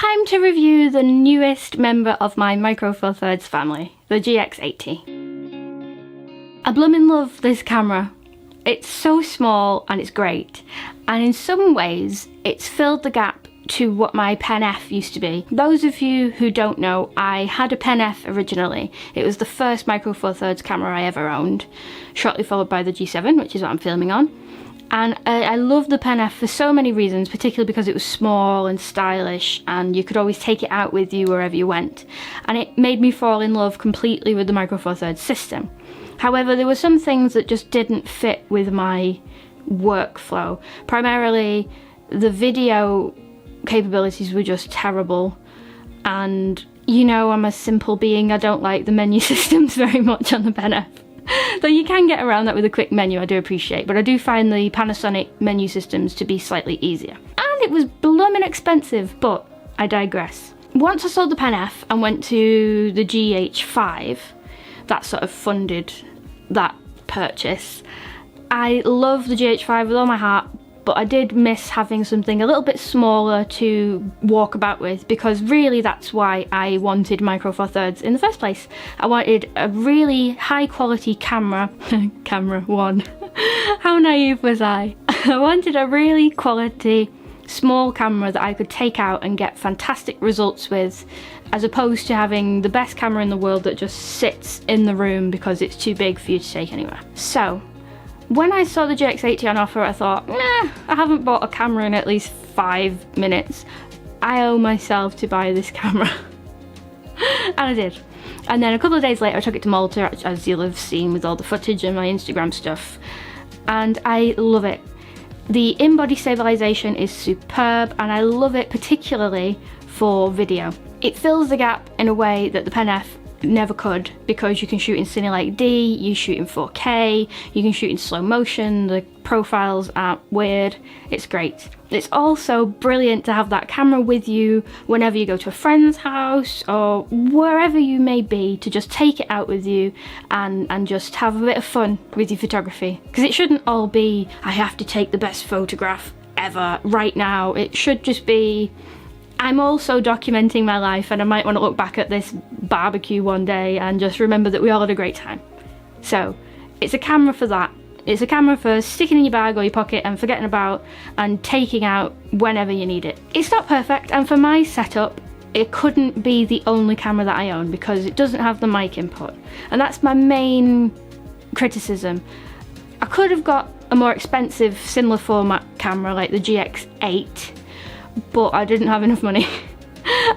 Time to review the newest member of my Micro Four Thirds family, the GX80. I bloomin' love this camera. It's so small and it's great, and in some ways it's filled the gap to what my Pen F used to be. Those of you who don't know, I had a Pen F originally. It was the first Micro Four Thirds camera I ever owned, shortly followed by the G7, which is what I'm filming on. And I love the Pen F for so many reasons, particularly because it was small and stylish and you could always take it out with you wherever you went. And it made me fall in love completely with the Micro Four Thirds system. However, there were some things that just didn't fit with my workflow. Primarily, the video capabilities were just terrible. And you know, I'm a simple being, I don't like the menu systems very much on the Pen F. Though you can get around that with a quick menu, I do appreciate, but I do find the Panasonic menu systems to be slightly easier. And it was blooming expensive, but I digress. Once I sold the Pen F and went to the GH5, that sort of funded that purchase. I love the GH5 with all my heart, but I did miss having something a little bit smaller to walk about with, because really that's why I wanted Micro Four Thirds in the first place. I wanted a really high quality camera. Camera one. How naive was I? I wanted a really quality small camera that I could take out and get fantastic results with, as opposed to having the best camera in the world that just sits in the room because it's too big for you to take anywhere. So when I saw the GX80 on offer, I thought, nah, I haven't bought a camera in at least 5 minutes. I owe myself to buy this camera. And I did. And then a couple of days later I took it to Malta, as you'll have seen with all the footage and my Instagram stuff. And I love it. The in-body stabilization is superb, and I love it particularly for video. It fills the gap in a way that the Pen F never could, because you can shoot in Cinelike D, you shoot in 4K, you can shoot in slow motion, the profiles aren't weird, it's great. It's also brilliant to have that camera with you whenever you go to a friend's house or wherever you may be, to just take it out with you and just have a bit of fun with your photography. Because it shouldn't all be, I have to take the best photograph ever right now. It should just be, I'm also documenting my life, and I might want to look back at this barbecue one day and just remember that we all had a great time. So it's a camera for that. It's a camera for sticking in your bag or your pocket and forgetting about and taking out whenever you need it. It's not perfect, and for my setup it couldn't be the only camera that I own because it doesn't have the mic input, and that's my main criticism. I could have got a more expensive similar format camera like the GX8, but I didn't have enough money.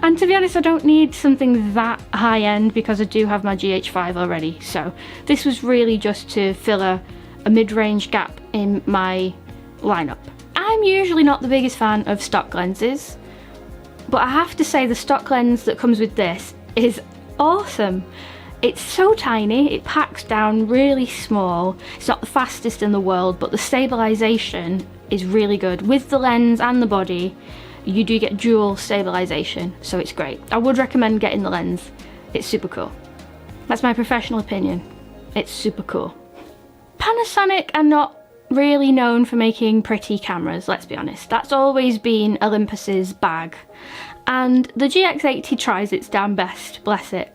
And to be honest, I don't need something that high end because I do have my GH5 already, so this was really just to fill a mid-range gap in my lineup. I'm usually not the biggest fan of stock lenses, but I have to say the stock lens that comes with this is awesome. It's so tiny, it packs down really small. It's not the fastest in the world, but the stabilization is really good. With the lens and the body, you do get dual stabilization, so it's great. I would recommend getting the lens. It's super cool. That's my professional opinion. It's super cool. Panasonic are not really known for making pretty cameras, let's be honest. That's always been Olympus's bag. And the GX80 tries its damn best, bless it.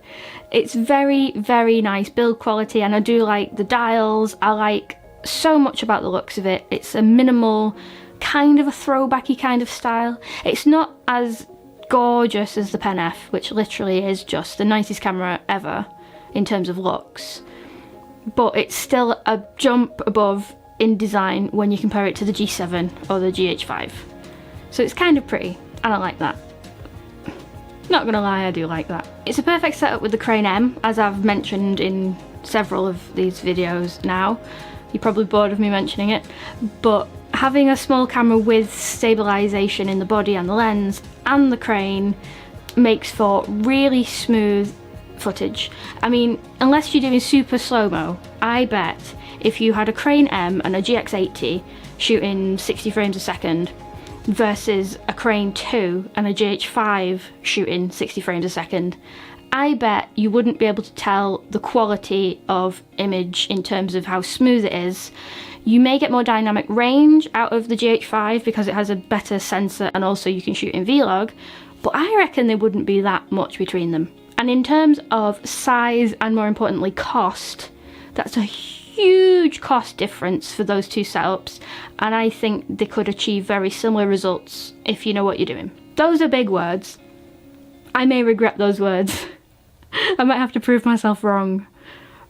It's very, very nice build quality, and I do like the dials. I like so much about the looks of it. It's a minimal, kind of a throwbacky kind of style. It's not as gorgeous as the Pen F, which literally is just the nicest camera ever in terms of looks, but it's still a jump above in design when you compare it to the G7 or the GH5. So it's kind of pretty, and I like that. Not gonna lie, I do like that. It's a perfect setup with the Crane M, as I've mentioned in several of these videos now. You're probably bored of me mentioning it, but having a small camera with stabilization in the body and the lens and the crane makes for really smooth footage. I mean, unless you're doing super slow-mo, I bet if you had a Crane M and a GX80 shooting 60 frames a second versus a Crane 2 and a GH5 shooting 60 frames a second, I bet you wouldn't be able to tell the quality of image in terms of how smooth it is. You may get more dynamic range out of the GH5 because it has a better sensor, and also you can shoot in Vlog, but I reckon there wouldn't be that much between them. And in terms of size and more importantly cost, that's a huge cost difference for those two setups, and I think they could achieve very similar results if you know what you're doing. Those are big words. I may regret those words. I might have to prove myself wrong.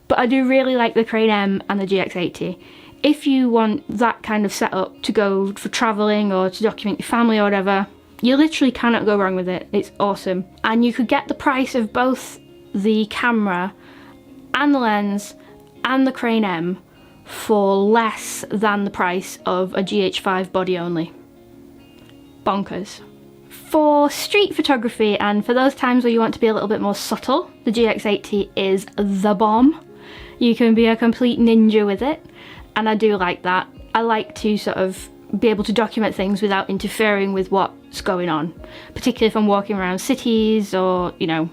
But I do really like the Crane M and the GX80. If you want that kind of setup to go for travelling or to document your family or whatever, you literally cannot go wrong with it. It's awesome. And you could get the price of both the camera and the lens and the Crane M for less than the price of a GH5 body only. Bonkers. For street photography and for those times where you want to be a little bit more subtle, the GX80 is the bomb. You can be a complete ninja with it, and I do like that. I like to sort of be able to document things without interfering with what's going on, particularly if I'm walking around cities or, you know,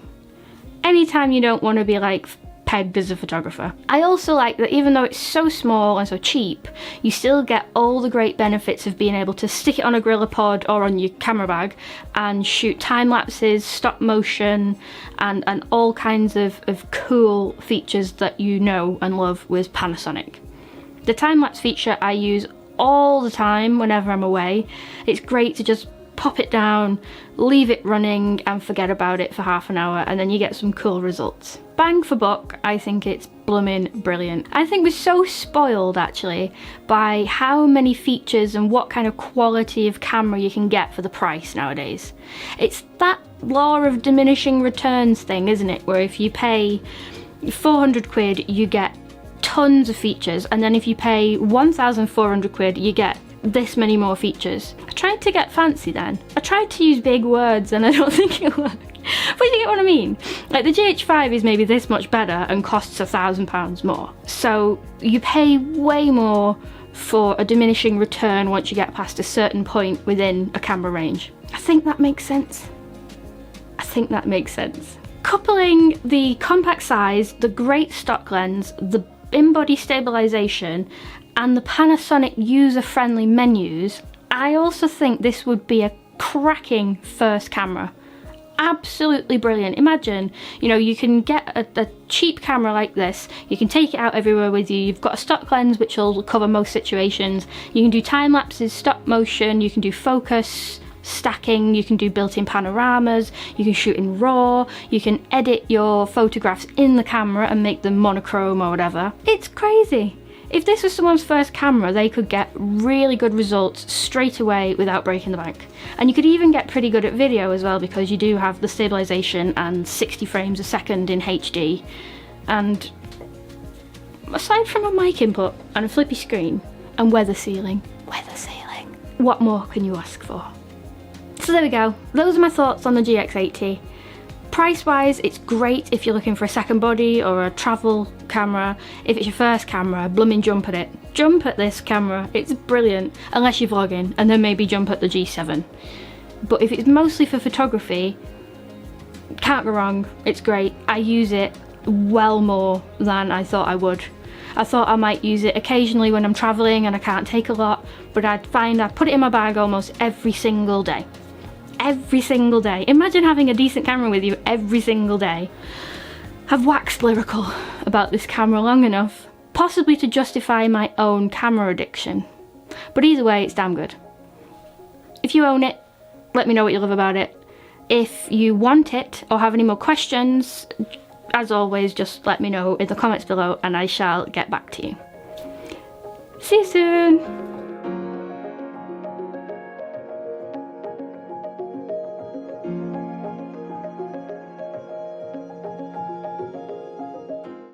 anytime you don't want to be like pegged as a photographer. I also like that even though it's so small and so cheap, you still get all the great benefits of being able to stick it on a GorillaPod or on your camera bag and shoot time lapses, stop motion, and all kinds of cool features that you know and love with Panasonic. The time lapse feature I use all the time whenever I'm away. It's great to just pop it down, leave it running and forget about it for half an hour, and then you get some cool results. Bang for buck, I think it's blooming brilliant. I think we're so spoiled actually by how many features and what kind of quality of camera you can get for the price nowadays. It's that law of diminishing returns thing, isn't it? Where if you pay 400 quid, you get tons of features, and then if you pay 1,400 quid, you get this many more features. I tried to get fancy then. I tried to use big words and I don't think it worked. But you get what I mean? Like the GH5 is maybe this much better and costs £1,000 more. So you pay way more for a diminishing return once you get past a certain point within a camera range. I think that makes sense. I think that makes sense. Coupling the compact size, the great stock lens, the in-body stabilization, and the Panasonic user-friendly menus, I also think this would be a cracking first camera. Absolutely brilliant. Imagine, you know, you can get a cheap camera like this, you can take it out everywhere with you, you've got a stock lens which will cover most situations, you can do time lapses, stop motion, you can do focus, stacking, you can do built-in panoramas, you can shoot in RAW, you can edit your photographs in the camera and make them monochrome or whatever. It's crazy. If this was someone's first camera, they could get really good results straight away without breaking the bank. And you could even get pretty good at video as well, because you do have the stabilization and 60 frames a second in HD. And aside from a mic input and a flippy screen and weather sealing, what more can you ask for? So there we go. Those are my thoughts on the GX80. Price-wise, it's great if you're looking for a second body or a travel camera. If it's your first camera, blooming jump at it. Jump at this camera, it's brilliant, unless you're vlogging, and then maybe jump at the G7. But if it's mostly for photography, can't go wrong, it's great. I use it well more than I thought I would. I thought I might use it occasionally when I'm traveling and I can't take a lot, but I'd find I put it in my bag almost every single day. Every single day. Imagine having a decent camera with you every single day. I've waxed lyrical about this camera long enough, possibly to justify my own camera addiction. But either way, it's damn good. If you own it, let me know what you love about it. If you want it or have any more questions, as always, just let me know in the comments below and I shall get back to you. See you soon!